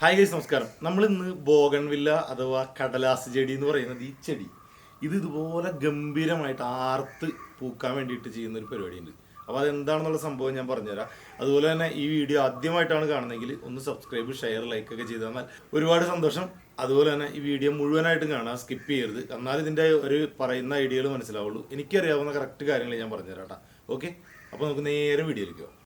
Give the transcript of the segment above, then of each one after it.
Hi guys, നമസ്കാരം. നമ്മൾ ഇന്ന് ബോഗൺവില്ല അഥവാ കടലാസ് ചെടി എന്ന് പറയുന്നത് ഈ ചെടി ഇതുപോലെ ഗംഭീരമായിട്ട് ആർത്ത് പൂക്കാൻ വേണ്ടിയിട്ട് ചെയ്യുന്ന ഒരു പരിപാടിയുണ്ട്. അപ്പോൾ അതെന്താണെന്നുള്ള സംഭവം ഞാൻ പറഞ്ഞുതരാം. അതുപോലെ തന്നെ ഈ വീഡിയോ ആദ്യമായിട്ടാണ് കാണുന്നതെങ്കിൽ ഒന്ന് സബ്സ്ക്രൈബ്, ഷെയർ, ലൈക്ക് ഒക്കെ ചെയ്ത് തന്നാൽ ഒരുപാട് സന്തോഷം. അതുപോലെ തന്നെ ഈ വീഡിയോ മുഴുവനായിട്ടും കാണാം, സ്കിപ്പ് ചെയ്യരുത്. എന്നാൽ ഇതിൻ്റെ ഒരു പറയുന്ന ഐഡിയകൾ മനസ്സിലാവുള്ളൂ. എനിക്കറിയാവുന്ന കറക്റ്റ് കാര്യങ്ങൾ ഞാൻ പറഞ്ഞുതരാം കേട്ടോ. ഓക്കെ, അപ്പോൾ നമുക്ക് നേരെ വീഡിയോയിലേക്ക് പോകാം.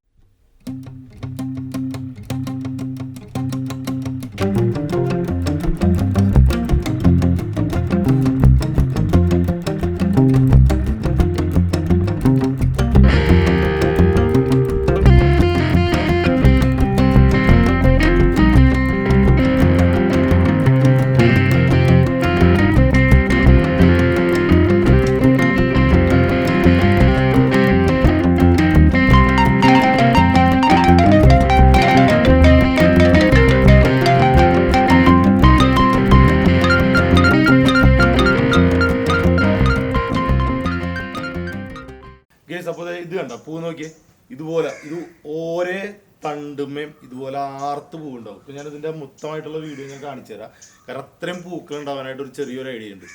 അപ്പോൾ ഇത് കണ്ട പൂ നോക്കിയേ, ഇതുപോലെ ഇത് ഓരോ തണ്ടുമേയും ഇതുപോലെ ആർത്ത് പൂവുണ്ടാവും. ഇപ്പം ഞാനിതിൻ്റെ മൊത്തമായിട്ടുള്ള വീഡിയോ ഞാൻ കാണിച്ചു തരാം. കാരണം അത്രയും പൂക്കൾ ഉണ്ടാവാനായിട്ട് ഒരു ചെറിയൊരു ഐഡിയ ഉണ്ട്.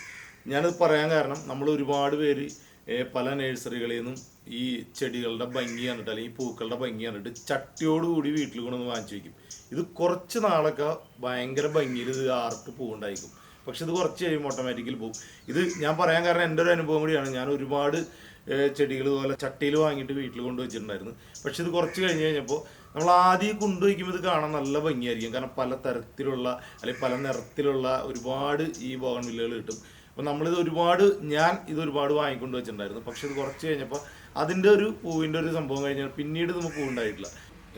ഞാനത് പറയാൻ കാരണം നമ്മൾ ഒരുപാട് പേര് പല നഴ്സറികളിൽ നിന്നും ഈ ചെടികളുടെ ഭംഗി കണ്ടിട്ട് അല്ലെങ്കിൽ പൂക്കളുടെ ഭംഗി കണ്ടിട്ട് ചട്ടിയോടുകൂടി വീട്ടിൽ കൊണ്ടൊന്ന് വാങ്ങിച്ചു വയ്ക്കും. ഇത് കുറച്ച് നാളൊക്കെ ഭയങ്കര ഭംഗിയിൽ ഇത് ആർത്ത് പൂവുണ്ടായിരിക്കും. പക്ഷെ ഇത് കുറച്ച് കഴിയുമ്പോൾ ഓട്ടോമാറ്റിക്കലി പോകും. ഇത് ഞാൻ പറയാൻ കാരണം എൻ്റെ ഒരു അനുഭവം കൂടിയാണ്. ഞാൻ ഒരുപാട് ചെടികൾ പോലെ ചട്ടിയിൽ വാങ്ങിയിട്ട് വീട്ടിൽ കൊണ്ടുവച്ചിട്ടുണ്ടായിരുന്നു. പക്ഷെ ഇത് കുറച്ച് കഴിഞ്ഞപ്പോൾ നമ്മൾ ആദ്യം കൊണ്ടുവയ്ക്കുമ്പോൾ ഇത് കാണാൻ നല്ല ഭംഗിയായിരിക്കും. കാരണം പല തരത്തിലുള്ള അല്ലെങ്കിൽ പല നിറത്തിലുള്ള ഒരുപാട് ഈ ബോഗൺവില്ലകൾ കിട്ടും. അപ്പോൾ ഞാൻ ഇത് ഒരുപാട് വാങ്ങിക്കൊണ്ട് വെച്ചിട്ടുണ്ടായിരുന്നു. പക്ഷെ ഇത് കുറച്ച് കഴിഞ്ഞപ്പോൾ അതിൻ്റെ ഒരു പൂവിൻ്റെ ഒരു സംഭവം കഴിഞ്ഞാൽ പിന്നീട് നമുക്ക് പൂവുണ്ടായിട്ടില്ല.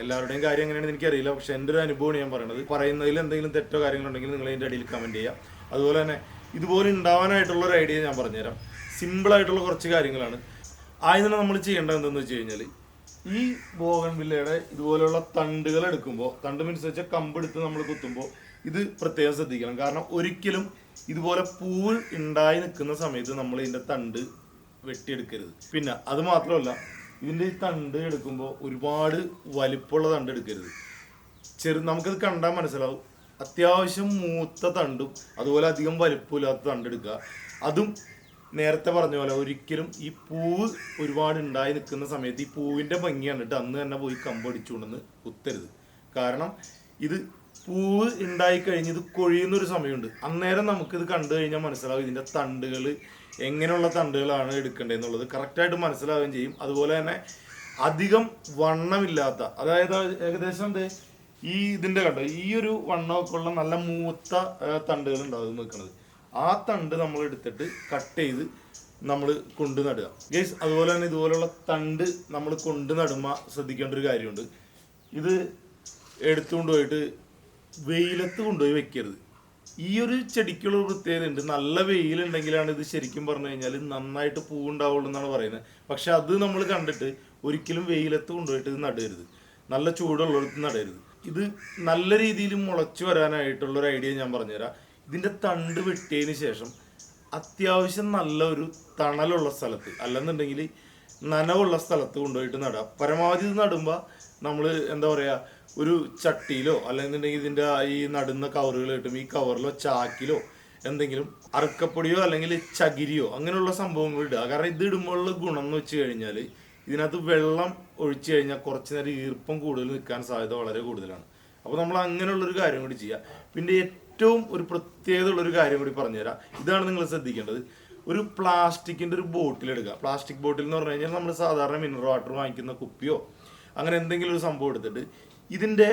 എല്ലാവരുടെയും കാര്യം എങ്ങനെയാണെന്ന് എനിക്കറിയില്ല. പക്ഷെ എൻ്റെ ഒരു അനുഭവമാണ് ഞാൻ പറയുന്നത്. പറയുന്നതിൽ എന്തെങ്കിലും തെറ്റോ കാര്യങ്ങളുണ്ടെങ്കിൽ നിങ്ങൾ അതിൻ്റെ അടിയിൽ കമൻറ്റ് ചെയ്യാം. അതുപോലെ തന്നെ ഇതുപോലെ ഉണ്ടാവാനായിട്ടുള്ളൊരു ഐഡിയ ഞാൻ പറഞ്ഞുതരാം. സിമ്പിളായിട്ടുള്ള കുറച്ച് കാര്യങ്ങളാണ്. ആദ്യം തന്നെ നമ്മൾ ചെയ്യേണ്ടത് എന്തെന്ന് വെച്ച് കഴിഞ്ഞാൽ ഈ ബോഗൺവില്ലയുടെ ഇതുപോലെയുള്ള തണ്ടുകൾ എടുക്കുമ്പോൾ, തണ്ട് മീൻസ് വെച്ചാൽ കമ്പെടുത്ത് നമ്മൾ കുത്തുമ്പോൾ ഇത് പ്രത്യേകം ശ്രദ്ധിക്കണം. കാരണം ഒരിക്കലും ഇതുപോലെ പൂവ് ഉണ്ടായി നിൽക്കുന്ന സമയത്ത് നമ്മൾ ഇതിൻ്റെ തണ്ട് വെട്ടിയെടുക്കരുത്. പിന്നെ അത് മാത്രമല്ല, ഇതിൻ്റെ ഈ തണ്ട് എടുക്കുമ്പോൾ ഒരുപാട് വലിപ്പമുള്ള തണ്ട് എടുക്കരുത്. നമുക്കത് കണ്ടാൽ മനസ്സിലാവും. അത്യാവശ്യം മൂത്ത തണ്ടും അതുപോലെ അധികം വലിപ്പമില്ലാത്ത തണ്ട് എടുക്കുക. അതും നേരത്തെ പറഞ്ഞ പോലെ ഒരിക്കലും ഈ പൂവ് ഒരുപാട് ഉണ്ടായി നിൽക്കുന്ന സമയത്ത് ഈ പൂവിൻ്റെ ഭംഗി കണ്ടിട്ട് അന്ന് തന്നെ പോയി കമ്പടിച്ചുകൊണ്ടെന്ന് കുത്തരുത്. കാരണം ഇത് പൂവ് ഉണ്ടായി കഴിഞ്ഞ് ഇത് കൊഴിയുന്നൊരു സമയമുണ്ട്. അന്നേരം നമുക്കിത് കണ്ടു കഴിഞ്ഞാൽ മനസ്സിലാവും ഇതിൻ്റെ തണ്ടുകൾ എങ്ങനെയുള്ള തണ്ടുകളാണ് എടുക്കേണ്ടതെന്നുള്ളത് കറക്റ്റായിട്ട് മനസ്സിലാവുകയും ചെയ്യും. അതുപോലെ തന്നെ അധികം വണ്ണമില്ലാത്ത, അതായത് ഏകദേശം ഈ ഇതിൻ്റെ കണ്ടോ ഈ ഒരു വണ്ണമൊക്കെ ഉള്ള നല്ല മൂത്ത തണ്ടുകൾ ഉണ്ടാവും നിൽക്കുന്നത്. ആ തണ്ട് നമ്മൾ എടുത്തിട്ട് കട്ട് ചെയ്ത് നമ്മൾ കൊണ്ടു നടുക ഗൈസ്. അതുപോലെ തന്നെ ഇതുപോലുള്ള തണ്ട് നമ്മൾ കൊണ്ടു നടുമ്പോൾ ശ്രദ്ധിക്കേണ്ട ഒരു കാര്യമുണ്ട്. ഇത് എടുത്തുകൊണ്ട് പോയിട്ട് വെയിലത്ത് കൊണ്ടുപോയി വെക്കരുത്. ഈ ഒരു ചെടിക്കുള്ള പ്രത്യേകത ഉണ്ട്. നല്ല വെയിലുണ്ടെങ്കിലാണ് ഇത് ശരിക്കും പറഞ്ഞു കഴിഞ്ഞാൽ നന്നായിട്ട് പൂവുണ്ടാവുള്ളൂ എന്നാണ് പറയുന്നത്. പക്ഷെ അത് നമ്മൾ കണ്ടിട്ട് ഒരിക്കലും വെയിലത്ത് കൊണ്ടുപോയിട്ട് ഇത് നടരുത്. നല്ല ചൂടുള്ളിടത്ത് നടരുത്. ഇത് നല്ല രീതിയിൽ മുളച്ചു വരാനായിട്ടുള്ളൊരു ഐഡിയ ഞാൻ പറഞ്ഞുതരാം. ഇതിൻ്റെ തണ്ട് വെട്ടിയതിന് ശേഷം അത്യാവശ്യം നല്ല ഒരു തണലുള്ള സ്ഥലത്ത്, അല്ലെന്നുണ്ടെങ്കിൽ നനവുള്ള സ്ഥലത്ത് കൊണ്ടുപോയിട്ട് നടാം. പരമാവധി ഇത് നടുമ്പോൾ നമ്മൾ എന്താ പറയുക, ഒരു ചട്ടിയിലോ അല്ലെന്നുണ്ടെങ്കിൽ ഇതിൻ്റെ ഈ നടുന്ന കവറുകൾ കിട്ടും, ഈ കവറിലോ ചാക്കിലോ എന്തെങ്കിലും അറക്കപ്പൊടിയോ അല്ലെങ്കിൽ ചകിരിയോ അങ്ങനെയുള്ള സംഭവങ്ങൾ ഇടുക. കാരണം ഇത് ഇടുമ്പോഴുള്ള ഗുണം എന്ന് വെച്ച് കഴിഞ്ഞാൽ ഇതിനകത്ത് വെള്ളം ഒഴിച്ചു കഴിഞ്ഞാൽ കുറച്ച് നേരം ഈർപ്പം കൂടുതൽ നിൽക്കാൻ സാധ്യത വളരെ കൂടുതലാണ്. അപ്പോൾ നമ്മൾ അങ്ങനെയുള്ളൊരു കാര്യം കൂടി ചെയ്യുക. പിന്നെ ഏറ്റവും ഒരു പ്രത്യേകത ഉള്ളൊരു കാര്യം കൂടി പറഞ്ഞുതരാം. ഇതാണ് നിങ്ങൾ ശ്രദ്ധിക്കേണ്ടത്. ഒരു പ്ലാസ്റ്റിക്കിൻ്റെ ഒരു ബോട്ടിൽ എടുക്കുക. പ്ലാസ്റ്റിക് ബോട്ടിൽ എന്ന് പറഞ്ഞു കഴിഞ്ഞാൽ നമ്മൾ സാധാരണ മിനറൽ വാട്ടർ വാങ്ങിക്കുന്ന കുപ്പിയോ അങ്ങനെ എന്തെങ്കിലും ഒരു സംഭവം എടുത്തിട്ട് ഇതിൻ്റെ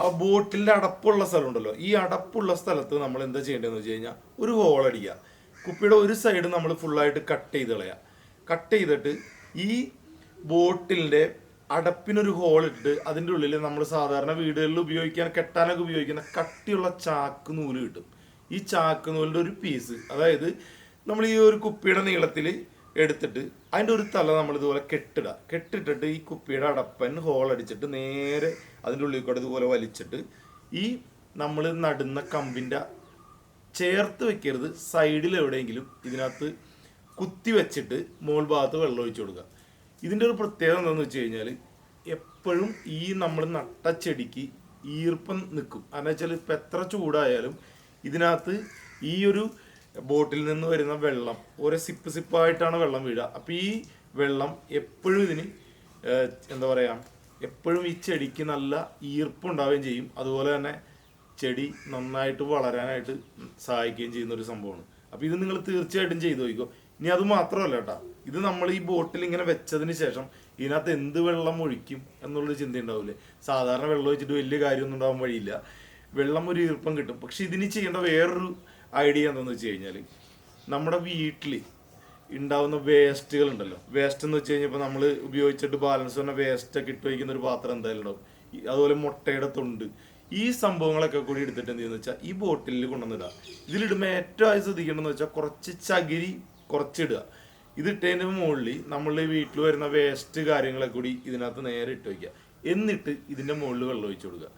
ആ ബോട്ടിലിൻ്റെ അടപ്പുള്ള സ്ഥലം ഉണ്ടല്ലോ, ഈ അടപ്പുള്ള സ്ഥലത്ത് നമ്മൾ എന്താ ചെയ്യേണ്ടതെന്ന് വെച്ച് കഴിഞ്ഞാൽ ഒരു ഹോൾ അടിക്കുക. കുപ്പിയുടെ ഒരു സൈഡ് നമ്മൾ ഫുള്ളായിട്ട് കട്ട് ചെയ്ത് കളയുക. കട്ട് ചെയ്തിട്ട് ഈ ബോട്ടിലിൻ്റെ അടപ്പിനൊരു ഹോൾ ഇട്ടിട്ട് അതിൻ്റെ ഉള്ളിൽ നമ്മൾ സാധാരണ വീടുകളിൽ കെട്ടാനൊക്കെ ഉപയോഗിക്കുന്ന കട്ടിയുള്ള ചാക്ക് നൂല് കിട്ടും. ഈ ചാക്ക് നൂലിൻ്റെ ഒരു പീസ്, അതായത് നമ്മൾ ഈ ഒരു കുപ്പിയുടെ നീളത്തിൽ എടുത്തിട്ട് അതിൻ്റെ ഒരു തല നമ്മൾ ഇതുപോലെ കെട്ടിട്ടിട്ട് ഈ കുപ്പിയുടെ അടപ്പൻ ഹോൾ അടിച്ചിട്ട് നേരെ അതിൻ്റെ ഉള്ളിൽ കൂടെ ഇതുപോലെ വലിച്ചിട്ട് ഈ നമ്മൾ നടുന്ന കമ്പിൻ്റെ ചേർത്ത് വെക്കരുത്, സൈഡിൽ എവിടെയെങ്കിലും ഇതിനകത്ത് കുത്തി വെച്ചിട്ട് മോൾ ഭാഗത്ത് വെള്ളം ഒഴിച്ചു കൊടുക്കുക. ഇതിൻ്റെ ഒരു പ്രത്യേകത എന്താണെന്ന് വെച്ച് കഴിഞ്ഞാൽ എപ്പോഴും ഈ നമ്മൾ നട്ട ചെടിക്ക് ഈർപ്പം നിൽക്കും. കാരണം വെച്ചാൽ ഇപ്പം എത്ര ചൂടായാലും ഇതിനകത്ത് ഈ ഒരു ബോട്ടിൽ നിന്ന് വരുന്ന വെള്ളം ഓരോ സിപ്പായിട്ടാണ് വെള്ളം വീഴുക. അപ്പം ഈ വെള്ളം എപ്പോഴും ഇതിന് എന്താ പറയുക, എപ്പോഴും ഈ ചെടിക്ക് നല്ല ഈർപ്പുണ്ടാവുകയും ചെയ്യും. അതുപോലെ തന്നെ ചെടി നന്നായിട്ട് വളരാനായിട്ട് സഹായിക്കുകയും ചെയ്യുന്ന ഒരു സംഭവമാണ്. അപ്പോൾ ഇത് നിങ്ങൾ തീർച്ചയായിട്ടും ചെയ്തു നോക്കിക്കോ. ഇനി അത് മാത്രമല്ല കേട്ടോ, ഇത് നമ്മൾ ഈ ബോട്ടിൽ ഇങ്ങനെ വെച്ചതിന് ശേഷം ഇതിനകത്ത് എന്ത് വെള്ളം ഒഴിക്കും എന്നുള്ളൊരു ചിന്ത ഉണ്ടാവില്ലേ. സാധാരണ വെള്ളം ഒഴിച്ചിട്ട് വലിയ കാര്യമൊന്നും ഉണ്ടാവാൻ വഴിയില്ല, വെള്ളം ഒരു ഈർപ്പം കിട്ടും. പക്ഷെ ഇതിന് ചെയ്യേണ്ട വേറൊരു ഐഡിയ എന്താണെന്ന് വെച്ച് കഴിഞ്ഞാൽ, നമ്മുടെ വീട്ടിൽ ഉണ്ടാവുന്ന വേസ്റ്റുകൾ ഉണ്ടല്ലോ, വേസ്റ്റ് എന്ന് വെച്ച് കഴിഞ്ഞപ്പോൾ നമ്മൾ ഉപയോഗിച്ചിട്ട് ബാലൻസ് വന്ന വേസ്റ്റൊക്കെ ഇട്ട് വയ്ക്കുന്ന ഒരു പാത്രം എന്തായാലും ഉണ്ടാവും. അതുപോലെ മുട്ടയുടെ തൊണ്ട്, ഈ സംഭവങ്ങളൊക്കെ കൂടി എടുത്തിട്ട് എന്ത് ചെയ്യുന്നത് വെച്ചാൽ ഈ ബോട്ടിലിൽ കൊണ്ടുവന്നിടുക. ഇതിലിടുമ്പോൾ ഏറ്റവും ആയി ശ്രദ്ധിക്കേണ്ടതെന്ന് വെച്ചാൽ കുറച്ച് ചകിരി കുറച്ചിടുക. ഇതിട്ടതിൻ്റെ മുകളിൽ നമ്മൾ വീട്ടിൽ വരുന്ന വേസ്റ്റ് കാര്യങ്ങളൊക്കെ കൂടി ഇതിനകത്ത് നേരെ ഇട്ട് വയ്ക്കുക. എന്നിട്ട് ഇതിൻ്റെ മുകളിൽ വെള്ളം ഒഴിച്ചു കൊടുക്കുക.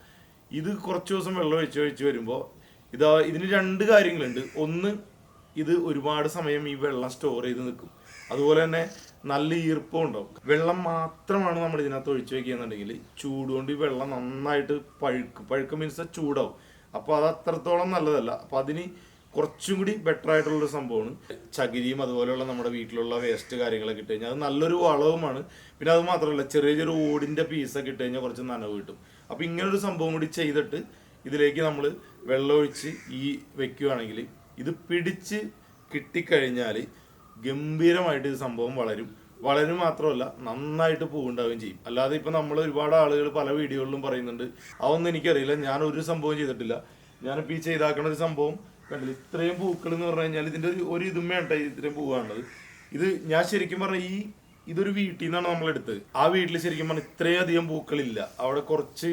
ഇത് കുറച്ച് ദിവസം വെള്ളം ഒഴിച്ച് വരുമ്പോൾ ഇതിന് രണ്ട് കാര്യങ്ങളുണ്ട്. ഒന്ന്, ഇത് ഒരുപാട് സമയം ഈ വെള്ളം സ്റ്റോർ ചെയ്ത് നിൽക്കും. അതുപോലെ തന്നെ നല്ല ഈർപ്പം ഉണ്ടാവും. വെള്ളം മാത്രമാണ് നമ്മൾ ഇതിനകത്ത് ഒഴിച്ചു വയ്ക്കുകയെന്നുണ്ടെങ്കിൽ ചൂടുകൊണ്ട് ഈ വെള്ളം നന്നായിട്ട് പഴുക്കും മീൻസ് ചൂടാവും. അപ്പോൾ അത് അത്രത്തോളം നല്ലതല്ല. അപ്പോൾ അതിന് കുറച്ചും കൂടി ബെറ്റർ ആയിട്ടുള്ളൊരു സംഭവമാണ് ചകിരിയും അതുപോലെയുള്ള നമ്മുടെ വീട്ടിലുള്ള വേസ്റ്റ് കാര്യങ്ങളൊക്കെ ഇട്ട് കഴിഞ്ഞാൽ അത് നല്ലൊരു വളവുമാണ്. പിന്നെ അത് മാത്രമല്ല, ചെറിയ ചെറിയ ഓടിൻ്റെ പീസൊക്കെ ഇട്ട് കഴിഞ്ഞാൽ കുറച്ച് നനവ് കിട്ടും. അപ്പോൾ ഇങ്ങനൊരു സംഭവം കൂടി ചെയ്തിട്ട് ഇതിലേക്ക് നമ്മൾ വെള്ളമൊഴിച്ച് ഈ വെക്കുകയാണെങ്കിൽ ഇത് പിടിച്ച് കിട്ടിക്കഴിഞ്ഞാൽ ഗംഭീരമായിട്ട് ഇത് സംഭവം വളരും മാത്രമല്ല നന്നായിട്ട് പൂവുണ്ടാവുകയും ചെയ്യും. അല്ലാതെ ഇപ്പം നമ്മൾ ഒരുപാട് ആളുകൾ പല വീഡിയോകളിലും പറയുന്നുണ്ട്, അതൊന്നും എനിക്കറിയില്ല, ഞാൻ ഒരു സംഭവം ചെയ്തിട്ടില്ല. ഞാനിപ്പോൾ ഈ ചെയ്താക്കണ ഒരു സംഭവം കണ്ടില്ല, ഇത്രയും പൂക്കൾ എന്ന് പറഞ്ഞു കഴിഞ്ഞാൽ ഇതിൻ്റെ ഒരു ഇതും വേണ്ട, ഇത്രയും പൂവാണത്. ഇത് ഞാൻ ശരിക്കും പറഞ്ഞാൽ ഇതൊരു വീട്ടിൽ നിന്നാണ് നമ്മൾ എടുത്തത്. ആ വീട്ടിൽ ശരിക്കും പറഞ്ഞാൽ ഇത്രയും അധികം പൂക്കളില്ല. അവിടെ കുറച്ച്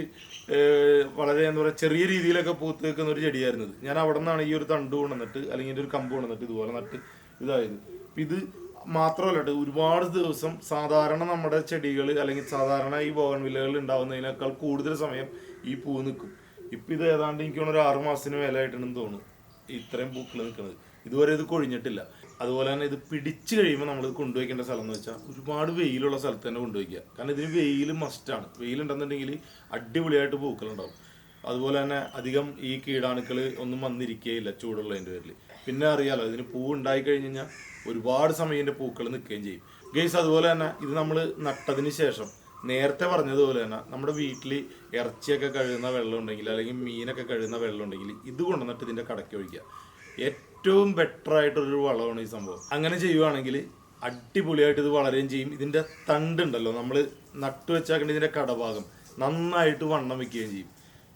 വളരെ എന്താ പറയുക ചെറിയ രീതിയിലൊക്കെ പൂത്ത് വെക്കുന്ന ഒരു ചെടിയായിരുന്നത്. ഞാൻ അവിടെ നിന്നാണ് ഈ ഒരു തണ്ട് കൊണ്ടുവന്നിട്ട് അല്ലെങ്കിൽ ഒരു കമ്പ് കൊണ്ടുവന്നിട്ട് ഇതുപോലെ നട്ട് ഇതായത്. ഇത് മാത്രമല്ല കേട്ടോ, ഒരുപാട് ദിവസം സാധാരണ നമ്മുടെ ചെടികൾ അല്ലെങ്കിൽ സാധാരണ ഈ ബോഗൺവില്ലകൾ ഉണ്ടാവുന്നതിനേക്കാൾ കൂടുതൽ സമയം ഈ പൂ നിൽക്കും. ഇപ്പം ഇത് ഏതാണ്ട് എനിക്ക് ഒരു 6 മാസത്തിന് മേലായിട്ടുണ്ടെന്ന് തോന്നുന്നു ഇത്രയും പൂക്കൾ നിൽക്കുന്നത്. ഇതുവരെ ഇത് കൊഴിഞ്ഞിട്ടില്ല. അതുപോലെ തന്നെ ഇത് പിടിച്ചു കഴിയുമ്പോൾ നമ്മൾ കൊണ്ടുവയ്ക്കേണ്ട സ്ഥലം എന്ന് വെച്ചാൽ ഒരുപാട് വെയിലുള്ള സ്ഥലത്ത് തന്നെ കൊണ്ടുവയ്ക്കുക. കാരണം ഇതിന് വെയിൽ മസ്റ്റാണ്. വെയിലുണ്ടെന്നുണ്ടെങ്കിൽ അടിപൊളിയായിട്ട് പൂക്കളുണ്ടാവും. അതുപോലെ തന്നെ അധികം ഈ കീടാണുക്കൾ ഒന്നും വന്നിരിക്കുകയില്ല ചൂടുള്ളതിൻ്റെ പേരിൽ. പിന്നെ അറിയാലോ, ഇതിന് പൂ ഉണ്ടായി കഴിഞ്ഞ് കഴിഞ്ഞാൽ ഒരുപാട് സമയം ഇതിൻ്റെ പൂക്കൾ നിൽക്കുകയും ചെയ്യും ഗെയ്സ്. അതുപോലെ തന്നെ ഇത് നമ്മൾ നട്ടതിന് ശേഷം നേരത്തെ പറഞ്ഞതുപോലെ തന്നെ നമ്മുടെ വീട്ടിൽ ഇറച്ചിയൊക്കെ കഴുകുന്ന വെള്ളം ഉണ്ടെങ്കിൽ അല്ലെങ്കിൽ മീനൊക്കെ കഴുകുന്ന വെള്ളം ഉണ്ടെങ്കിൽ ഇത് കൊണ്ടുവന്നിട്ട് ഇതിൻ്റെ കടയ്ക്ക് ഒഴിക്കുക. ഏറ്റവും ബെറ്റർ ആയിട്ടൊരു വളമാണ് ഈ സംഭവം. അങ്ങനെ ചെയ്യുവാണെങ്കിൽ അടിപൊളിയായിട്ട് ഇത് വളരുകയും ചെയ്യും. ഇതിൻ്റെ തണ്ടുണ്ടല്ലോ, നമ്മൾ നട്ടു വെച്ചാക്കേണ്ട ഇതിൻ്റെ കടഭാഗം നന്നായിട്ട് വണ്ണം വെക്കുകയും ചെയ്യും.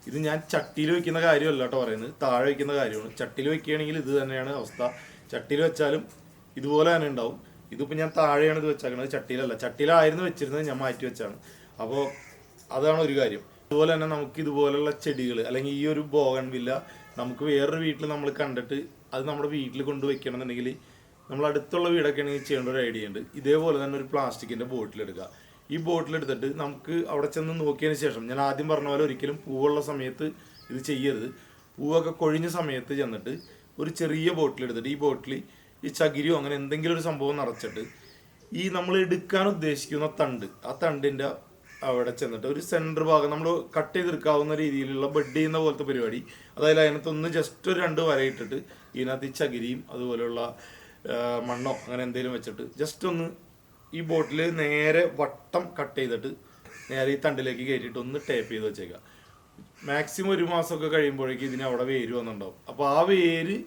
ഇത് ഞാൻ ചട്ടിയിൽ വെക്കുന്ന കാര്യമല്ല കേട്ടോ പറയുന്നത്, താഴെ വെക്കുന്ന കാര്യമാണ്. ചട്ടിയിൽ വെക്കുകയാണെങ്കിൽ ഇത് തന്നെയാണ് അവസ്ഥ. ചട്ടിയിൽ വെച്ചാലും ഇതുപോലെ തന്നെ ഉണ്ടാവും. ഇതിപ്പോൾ ഞാൻ താഴെയാണ് ഇത് വെച്ചേക്കുന്നത്, ചട്ടിയിലല്ല. ചട്ടിയിലായിരുന്നു വെച്ചിരുന്നത്, ഞാൻ മാറ്റി വെച്ചാണ്. അപ്പോൾ അതാണ് ഒരു കാര്യം. അതുപോലെ തന്നെ നമുക്ക് ഇതുപോലുള്ള ചെടികൾ അല്ലെങ്കിൽ ഈ ഒരു ബോഗൺവില്ല നമുക്ക് വേറൊരു വീട്ടിൽ നമ്മൾ കണ്ടിട്ട് അത് നമ്മുടെ വീട്ടിൽ കൊണ്ടുവയ്ക്കണം എന്നുണ്ടെങ്കിൽ നമ്മൾ അടുത്തുള്ള വീടൊക്കെ ആണെങ്കിൽ ചെയ്യേണ്ട ഒരു ഐഡിയ ഉണ്ട്. ഇതേപോലെ തന്നെ ഒരു പ്ലാസ്റ്റിക്കിൻ്റെ ബോട്ടിലെടുക്കുക. ഈ ബോട്ടിലെടുത്തിട്ട് നമുക്ക് അവിടെ ചെന്ന് നോക്കിയതിന് ശേഷം, ഞാൻ ആദ്യം പറഞ്ഞ പോലെ ഒരിക്കലും പൂവുള്ള സമയത്ത് ഇത് ചെയ്യരുത്. പൂവൊക്കെ കൊഴിഞ്ഞ സമയത്ത് ചെന്നിട്ട് ഒരു ചെറിയ ബോട്ടിലെടുത്തിട്ട് ഈ ബോട്ടിൽ ഈ ചകിരിയോ അങ്ങനെ എന്തെങ്കിലും ഒരു സംഭവം നിറച്ചിട്ട് ഈ നമ്മൾ എടുക്കാൻ ഉദ്ദേശിക്കുന്ന തണ്ട്, ആ തണ്ടിൻ്റെ അവിടെ ചെന്നിട്ട് ഒരു സെൻറ്റർ ഭാഗം നമ്മൾ കട്ട് ചെയ്തെടുക്കാവുന്ന രീതിയിലുള്ള ബെഡ് ചെയ്യുന്ന പോലത്തെ പരിപാടി, അതായത് അതിനകത്തൊന്ന് ജസ്റ്റ് ഒരു 2 വരയിട്ടിട്ട് ഇതിനകത്ത് ഈ ചകിരിയും അതുപോലെയുള്ള മണ്ണോ അങ്ങനെ എന്തെങ്കിലും വെച്ചിട്ട് ജസ്റ്റ് ഒന്ന് ഈ ബോട്ടിൽ നേരെ വട്ടം കട്ട് ചെയ്തിട്ട് നേരെ ഈ തണ്ടിലേക്ക് കയറ്റിയിട്ട് ഒന്ന് ടേപ്പ് ചെയ്ത് വെച്ചേക്കുക. മാക്സിമം 1 മാസമൊക്കെ കഴിയുമ്പോഴേക്കും ഇതിന് അവിടെ വേര് വന്നിട്ടുണ്ടാവും. അപ്പോൾ ആ വേര്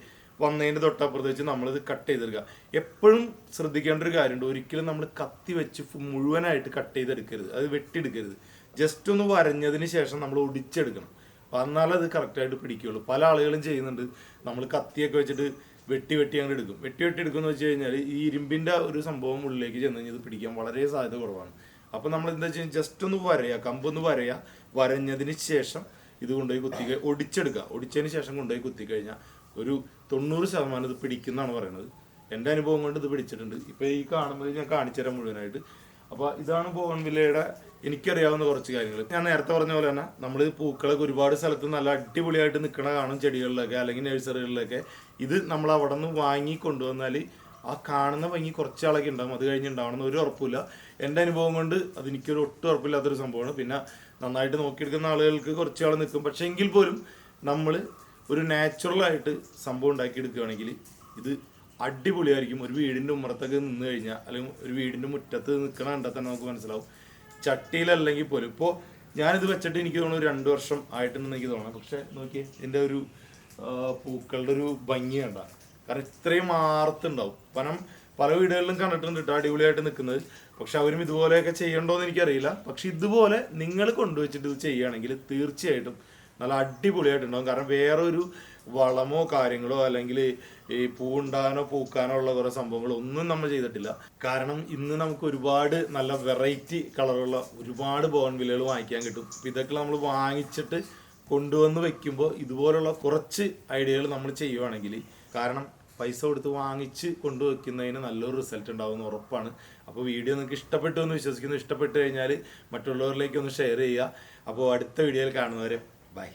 വന്നതിൻ്റെ തൊട്ടപ്പുറത്ത് വെച്ച് നമ്മളിത് കട്ട് ചെയ്തെടുക്കുക. എപ്പോഴും ശ്രദ്ധിക്കേണ്ട ഒരു കാര്യമുണ്ട്, ഒരിക്കലും നമ്മൾ കത്തി വെച്ച് മുഴുവനായിട്ട് കട്ട് ചെയ്തെടുക്കരുത്, അത് വെട്ടിയെടുക്കരുത്. ജസ്റ്റ് ഒന്ന് വരഞ്ഞതിന് ശേഷം നമ്മൾ ഒടിച്ചെടുക്കണം. അപ്പോൾ എന്നാലേ അത് കറക്റ്റായിട്ട് പിടിക്കുകയുള്ളൂ. പല ആളുകളും ചെയ്യുന്നുണ്ട്, നമ്മൾ കത്തിയൊക്കെ വെച്ചിട്ട് വെട്ടി അങ്ങോട്ട് എടുക്കും. വെട്ടി എടുക്കുമെന്ന് വെച്ച് കഴിഞ്ഞാൽ ഈ ഇരുമ്പിൻ്റെ ഒരു സംഭവം ഉള്ളിലേക്ക് ചെന്ന് കഴിഞ്ഞാൽ ഇത് പിടിക്കാൻ വളരെ സാധ്യത കുറവാണ്. അപ്പോൾ നമ്മൾ എന്താ വെച്ചാൽ ജസ്റ്റ് ഒന്ന് വരയുക, കമ്പൊന്ന് വരയുക. വരഞ്ഞതിന് ശേഷം ഇത് കൊണ്ടുപോയി ഒടിച്ചെടുക്കുക. ഒടിച്ചതിന് ശേഷം കൊണ്ടുപോയി കുത്തിക്കഴിഞ്ഞാൽ ഒരു 90% ഇത് പിടിക്കുന്നതാണ് പറയുന്നത്. എൻ്റെ അനുഭവം കൊണ്ട് ഇത് പിടിച്ചിട്ടുണ്ട്. ഇപ്പോൾ ഈ കാണുന്നത് ഞാൻ കാണിച്ചു തരാം മുഴുവനായിട്ട്. അപ്പോൾ ഇതാണ് ബോഗൺവില്ലയുടെ എനിക്കറിയാവുന്ന കുറച്ച് കാര്യങ്ങൾ. ഞാൻ നേരത്തെ പറഞ്ഞ പോലെ തന്നെ നമ്മൾ പൂക്കളൊക്കെ ഒരുപാട് സ്ഥലത്ത് നല്ല അടിപൊളിയായിട്ട് നിൽക്കണ കാണും ചെടികളിലൊക്കെ അല്ലെങ്കിൽ നഴ്സറികളിലൊക്കെ. ഇത് നമ്മൾ അവിടെ നിന്ന് വാങ്ങി കൊണ്ടുവന്നാൽ ആ കാണുന്ന ഭംഗി കുറച്ചാളൊക്കെ ഉണ്ടാകും, അത് കഴിഞ്ഞുണ്ടാവണമെന്ന് ഒരു ഉറപ്പില്ല. എൻ്റെ അനുഭവം കൊണ്ട് അതെനിക്കൊരു ഒട്ടും ഉറപ്പില്ലാത്തൊരു സംഭവമാണ്. പിന്നെ നന്നായിട്ട് നോക്കിയെടുക്കുന്ന ആളുകൾക്ക് കുറച്ചാൾ നിൽക്കും. പക്ഷേ എങ്കിൽ പോലും നമ്മൾ ഒരു നാച്ചുറലായിട്ട് സംഭവം ഉണ്ടാക്കിയെടുക്കുകയാണെങ്കിൽ ഇത് അടിപൊളിയായിരിക്കും. ഒരു വീടിൻ്റെ ഉമ്മറത്തൊക്കെ നിന്ന് കഴിഞ്ഞാൽ, അല്ലെങ്കിൽ ഒരു വീടിൻ്റെ മുറ്റത്ത് നിൽക്കണ കണ്ടാൽ തന്നെ നമുക്ക് മനസ്സിലാവും. ചട്ടിയിലല്ലെങ്കിൽ പോലും ഇപ്പോൾ ഞാനിത് വെച്ചിട്ട് എനിക്ക് തോന്നുന്നു 2 വർഷം ആയിട്ടുണ്ടെന്ന് എനിക്ക് തോന്നണം. പക്ഷെ നോക്കിയേ ഇതിൻ്റെ ഒരു പൂക്കളുടെ ഒരു ഭംഗി കണ്ട, കാരണം ഇത്രയും ആർത്തുണ്ടാവും. പല വീടുകളിലും കണ്ടിട്ടുണ്ട് കേട്ടോ അടിപൊളിയായിട്ട് നിൽക്കുന്നത്. പക്ഷെ അവരും ഇതുപോലെയൊക്കെ ചെയ്യണ്ടോയെന്ന് എനിക്കറിയില്ല. പക്ഷെ ഇതുപോലെ നിങ്ങൾ കൊണ്ടുവച്ചിട്ട് ഇത് ചെയ്യുകയാണെങ്കിൽ തീർച്ചയായിട്ടും നല്ല അടിപൊളിയായിട്ടുണ്ടാവും. കാരണം വേറെ ഒരു വളമോ കാര്യങ്ങളോ അല്ലെങ്കിൽ ഈ പൂണ്ടാനോ പൂക്കാനോ ഉള്ള കുറേ സംഭവങ്ങളോ ഒന്നും നമ്മൾ ചെയ്തിട്ടില്ല. കാരണം ഇന്ന് നമുക്ക് ഒരുപാട് നല്ല വെറൈറ്റി കളറുള്ള ഒരുപാട് ബോഗൺവില്ലകൾ വാങ്ങിക്കാൻ കിട്ടും. അപ്പം ഇതൊക്കെ നമ്മൾ വാങ്ങിച്ചിട്ട് കൊണ്ടുവന്ന് വെക്കുമ്പോൾ ഇതുപോലുള്ള കുറച്ച് ഐഡിയകൾ നമ്മൾ ചെയ്യുവാണെങ്കിൽ, കാരണം പൈസ കൊടുത്ത് വാങ്ങിച്ച് കൊണ്ടുവയ്ക്കുന്നതിന് നല്ലൊരു റിസൾട്ട് ഉണ്ടാകുമെന്ന് ഉറപ്പാണ്. അപ്പോൾ വീഡിയോ നിങ്ങൾക്ക് ഇഷ്ടപ്പെട്ടു എന്ന് വിശ്വസിക്കുന്നു. ഇഷ്ടപ്പെട്ട് കഴിഞ്ഞാൽ മറ്റുള്ളവരിലേക്ക് ഒന്ന് ഷെയർ ചെയ്യുക. അപ്പോൾ അടുത്ത വീഡിയോയിൽ കാണുന്നവരെ ബൈ.